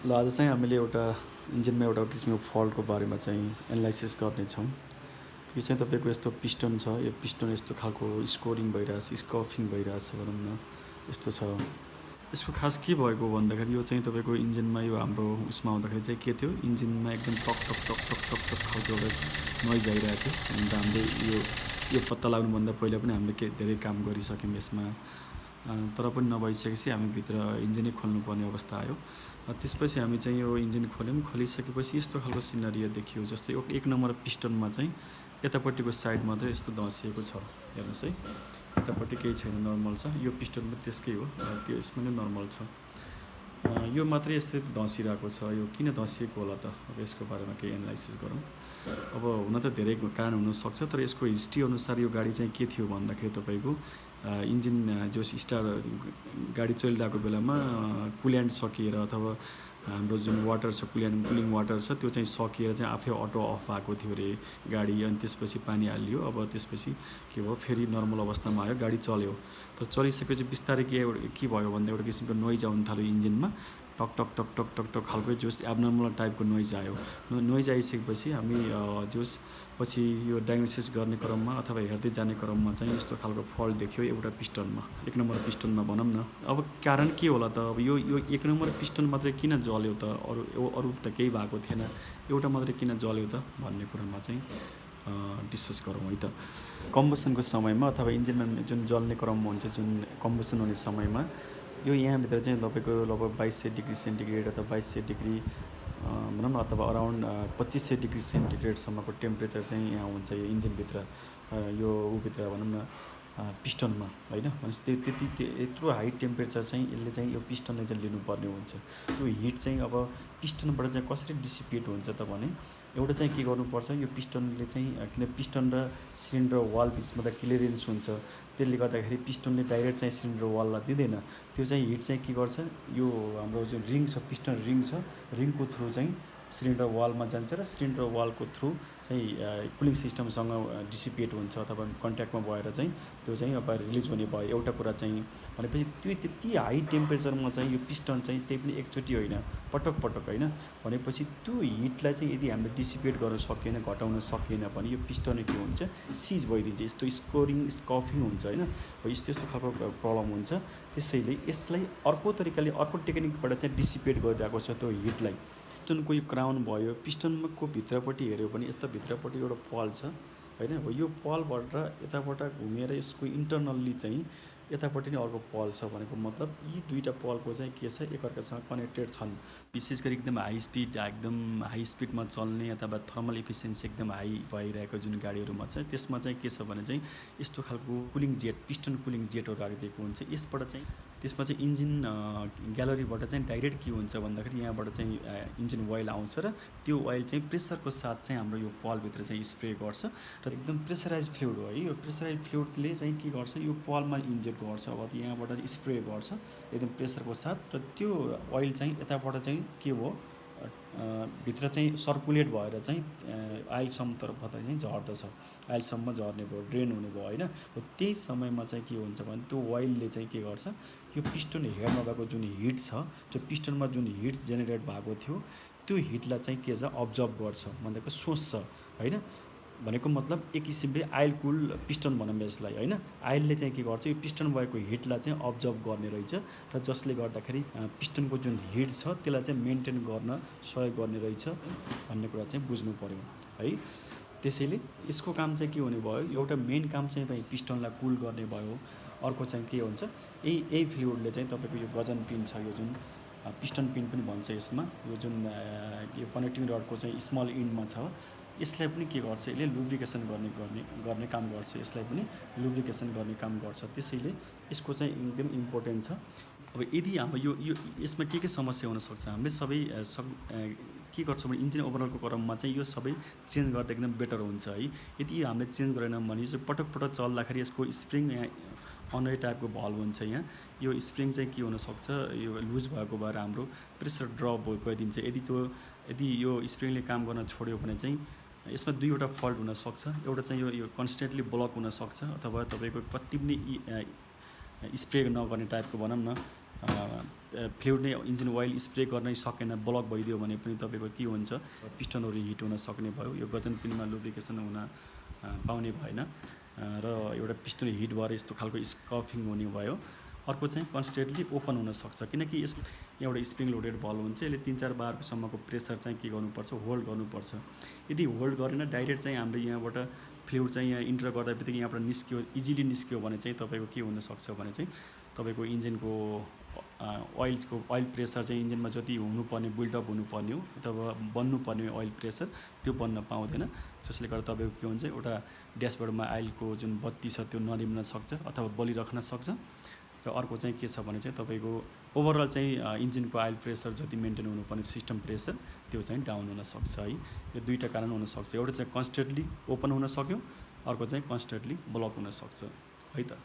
ल आज चाहिँ हामीले एउटा इन्जिनमा एउटा किसिमको फल्टको बारेमा चाहिँ एनालाइसिस गर्नेछौँ। यो चाहिँ तपाईँको यस्तो पिस्टन छ, यो पिस्टन यस्तो खालको स्कोरिङ भइरहेछ, स्कफिङ भइरहेछ भनौँ न, यस्तो छ। यसको खास के भएको भन्दाखेरि यो चाहिँ तपाईँको इन्जिनमा यो हाम्रो उसमा आउँदाखेरि चाहिँ के थियो, इन्जिनमा एकदम टक टक टक टक टक टक खालको एउटा नोइज आइरहेको थियो। अन्त हामीले यो पत्ता लाग्नुभन्दा पहिला पनि हामीले धेरै काम गरिसक्यौँ यसमा, तर पनि नभइसकेपछि हामी भित्र इन्जिनै खोल्नुपर्ने अवस्था आयो। त्यसपछि हामी चाहिँ यो इन्जिन खोल्यौँ। खोलिसकेपछि यस्तो खालको सिनारियो देखियो, जस्तै एक नम्बर पिस्टनमा चाहिँ यतापट्टिको साइड मात्रै यस्तो धँसिएको छ। हेर्नुहोस् है, यतापट्टि केही छैन, नर्मल छ। यो पिस्टन पनि त्यसकै हो, त्यो यसमा नै नर्मल छ। यो मात्रै यस्तै धँसिरहेको छ। यो किन धँसिएको होला त? अब यसको बारेमा केही एनालाइसिस गरौँ। अब हुन त धेरै कारण हुनसक्छ, तर यसको हिस्ट्री अनुसार यो गाडी चाहिँ के थियो भन्दाखेरि तपाईँको इन्जिन जो गाडी चलिरहेको बेलामा कुल्यान्ट सकिएर अथवा हाम्रो जुन वाटर छ, कुलिङ वाटर छ, त्यो चाहिँ सकिएर चाहिँ आफै अटो अफ भएको थियो अरे गाडी। अनि त्यसपछि पानी हालियो। अब त्यसपछि के भयो, फेरि नर्मल अवस्थामा आयो, गाडी चल्यो। तर चलिसकेपछि बिस्तारै के भयो भन्दा एउटा किसिमको नोइज आउनु थाल्यो इन्जिनमा, टक टक टक टक टक टक खालको जोस एब्नर्मल टाइपको नोइज आयो। नोइज आइसकेपछि हामी जोस पछि यो डायग्नोसिस गर्ने क्रममा अथवा हेर्दै जाने क्रममा चाहिँ यस्तो खालको फल्ट देखियो एउटा पिस्टनमा, एक नम्बर पिस्टनमा भनौँ न। अब कारण के होला त? अब यो एक नम्बर पिस्टन मात्रै किन जल्यो त? अरू त केही भएको थिएन, एउटा मात्रै किन जल्यो त भन्ने कुरामा चाहिँ डिस्कस गरौँ है त। कम्बसनको समयमा अथवा इन्जिनमा जुन जल्ने क्रममा हुन्छ, जुन कम्बसन हुने समयमा यो यहाँभित्र चाहिँ तपाईँको लगभग 2200 डिग्री सेन्टिग्रेड अथवा 2200 डिग्री भनौँ न, अथवा अराउन्ड 2500 डिग्री सेन्टिग्रेडसम्मको टेम्परेचर चाहिँ यहाँ हुन्छ यो इन्जिनभित्र, यो ऊभित्र भनौँ न, पिस्टनमा होइन। भनेपछि त्यति यत्रो हाई टेम्परेचर चाहिँ यसले चाहिँ यो पिस्टनले चाहिँ लिनुपर्ने हुन्छ। त्यो हिट चाहिँ अब पिस्टनबाट चाहिँ कसरी डिसिपेट हुन्छ त भने, एउटा चाहिँ के गर्नुपर्छ, यो पिस्टनले चाहिँ किन पिस्टन र सिलिन्डर वाल बिचमा त क्लियरेन्स हुन्छ, त्यसले गर्दाखेरि पिस्टनले डाइरेक्ट चाहिँ सिलिन्डर वाललाई दिँदैन। त्यो चाहिँ हिट चाहिँ के गर्छ, यो हाम्रो जुन रिङ छ, पिस्टन रिङ छ, रिङको थ्रु चाहिँ सिलिन्डर वालमा जान्छ र सिलिन्डर वालको थ्रु चाहिँ कुलिङ सिस्टमसँग डिसिपेट हुन्छ अथवा कन्ट्याक्टमा भएर चाहिँ त्यो चाहिँ अब रिलिज हुने भयो। एउटा कुरा चाहिँ भनेपछि त्यो त्यति हाई टेम्परेचरमा चाहिँ यो पिस्टन चाहिँ त्यही पनि एकचोटि होइन, पटक पटक होइन। भनेपछि त्यो हिटलाई चाहिँ यदि हामीले डिसिपेट गर्न सकेन, घटाउन सकेन भने यो पिस्टन के हुन्छ, सिज भइदिन्छ, यस्तो स्कोरिङ स्कफिङ हुन्छ होइन। यस्तो यस्तो खालको प्रब्लम हुन्छ। त्यसैले यसलाई अर्को तरिकाले, अर्को टेक्निकबाट चाहिँ डिसिपेट गरिरहेको छ त्यो हिटलाई। पिस्टनको यो क्राउन भयो, पिस्टनको भित्रपट्टि हेऱ्यो भने यस्तो भित्रपट्टि एउटा पल छ होइन। हो यो पलबाट यताबाट घुमेर यसको इन्टरनल्ली चाहिँ यतापट्टि नै अर्को पल छ भनेको मतलब यी दुईवटा पलको चाहिँ के छ, एकअर्कासँग कनेक्टेड छन्। विशेष गरी एकदम हाई स्पिडमा चल्ने अथवा थर्मल इफिसियन्सी एकदम हाई भइरहेको जुन गाडीहरूमा छ, त्यसमा चाहिँ के छ भने चाहिँ यस्तो खालको कुलिङ जेट, पिस्टन कुलिङ जेटहरू राखिदिएको हुन्छ। यसबाट चाहिँ त्यसमा चाहिँ इन्जिन ग्यालरीबाट चाहिँ डाइरेक्ट के हुन्छ भन्दाखेरि यहाँबाट चाहिँ इन्जिन ओइल आउँछ र त्यो ओइल चाहिँ प्रेसरको साथ चाहिँ हाम्रो यो पलभित्र चाहिँ स्प्रे गर्छ र एकदम प्रेसराइज फ्लुइड हो है। यो प्रेसराइज फ्लुइडले चाहिँ के गर्छ, यो पलमा इन्जेक्ट गर्छ। अब यहाँबाट स्प्रे गर्छ एकदम प्रेसरको साथ, र त्यो ओइल चाहिँ यताबाट चाहिँ के हो, भित्र चाहिँ सर्कुलेट भएर चाहिँ आइलसम्मतर्फ चाहिँ झर्दछ, आइलसम्म झर्ने भयो, ड्रेन हुने भयो होइन। त्यही समयमा चाहिँ के हुन्छ भने त्यो ओइलले चाहिँ के गर्छ, यो पिस्टन हेडमा भएको जुन हिट छ, त्यो पिस्टनमा जुन हिट जेनेरेट भएको थियो त्यो हिटलाई चाहिँ के छ, अब्जर्भ गर्छ, भनेको सोच्छ होइन। भनेको मतलब एक किसिमले आइल कुल पिस्टन भनौँ यसलाई होइन। आइलले चाहिँ के गर्छ, यो पिस्टन भएको हिटलाई चाहिँ अब्जर्भ गर्ने रहेछ र जसले गर्दाखेरि पिस्टनको जुन हिट छ त्यसलाई चाहिँ मेन्टेन गर्न सहयोग गर्ने रहेछ भन्ने कुरा चाहिँ बुझ्नु पऱ्यो है। त्यसैले यसको काम चाहिँ के हुने भयो, एउटा मेन काम चाहिँ पिस्टनलाई कुल गर्ने भयो। अर्को चाहिँ के हुन्छ, यही फ्लुइडले चाहिँ तपाईँको यो गजन पिन छ, यो जुन पिस्टन पिन पनि भन्छ यसमा, यो जुन यो कनेक्टिङ रडको चाहिँ स्मल इन्डमा छ, यसलाई पनि के गर्छ, यसले लुब्रिकेसन गर्ने काम गर्छ, यसलाई पनि लुब्रिकेसन गर्ने काम गर्छ। त्यसैले यसको चाहिँ एकदम इम्पोर्टेन्ट छ। अब यदि हाम्रो यो यसमा के समस्या हुनसक्छ, हामीले सबै के गर्छौँ भने इन्जिन ओभरअलको क्रममा चाहिँ यो सबै चेन्ज गर्दा एकदम बेटर हुन्छ है। यदि हामीले चेन्ज गरेनौँ भने चाहिँ पटक पटक चल्दाखेरि यसको स्प्रिङ यहाँ अनरै टाइपको भल्भ हुन्छ, यहाँ यो स्प्रिङ चाहिँ के हुनसक्छ, यो लुज भएको भएर हाम्रो प्रेसर ड्रप भइदिन्छ। यदि यो स्प्रिङले काम गर्न छोड्यो भने चाहिँ यसमा दुईवटा फल्ट हुनसक्छ। एउटा चाहिँ यो कन्सटेन्टली ब्लक हुनसक्छ, अथवा तपाईँको कति पनि स्प्रे नगर्ने टाइपको भनौँ न, फ्लुइड नै इन्जिन ओइल स्प्रे गर्नै सकेन, ब्लक भइदियो भने पनि तपाईँको के हुन्छ, पिस्टनहरू हिट हुन सक्ने भयो। यो गजन पिनमा लुब्रिकेसन हुन पाउने भएन र एउटा पिस्टन हिट भएर यस्तो खालको स्कफिङ हुने भयो। अर्को चाहिँ कन्स्टेन्टली ओपन हुनसक्छ, किनकि यस एउटा स्प्रिङ लोडेड भल्भ हुन्छ। यसले 3-4 बारसम्मको प्रेसर चाहिँ के गर्नुपर्छ, होल्ड गर्नुपर्छ। यदि होल्ड गरेन डाइरेक्ट चाहिँ हाम्रो यहाँबाट फ्लुइड चाहिँ यहाँ इन्टर गर्दा बित्तिकै यहाँबाट निस्क्यो, इजिली निस्क्यो भने चाहिँ तपाईँको के हुनसक्छ भने चाहिँ तपाईँको इन्जिनको ओइल प्रेसर चाहिँ इन्जिनमा जति हुनुपर्ने बिल्डअप हुनुपर्ने हो अथवा बन्नुपर्ने ओइल प्रेसर त्यो बन्न पाउँदैन, जसले गर्दा तपाईँको के हुन्छ, एउटा ड्यासबोर्डमा आइलको जुन बत्ती छ त्यो ननिम्न सक्छ अथवा बलिराख्न सक्छ। र अर्को चाहिँ के छ भने चाहिँ तपाईँको ओभरअल चाहिँ इन्जिनको आइल प्रेसर जति मेन्टेन हुनुपर्ने सिस्टम प्रेसर त्यो चाहिँ डाउन हुनसक्छ है। यो दुईवटा कारण हुनसक्छ, एउटा चाहिँ कन्स्टेन्टली ओपन हुन सक्यो, अर्को चाहिँ कन्स्टेन्टली ब्लक हुनसक्छ है त।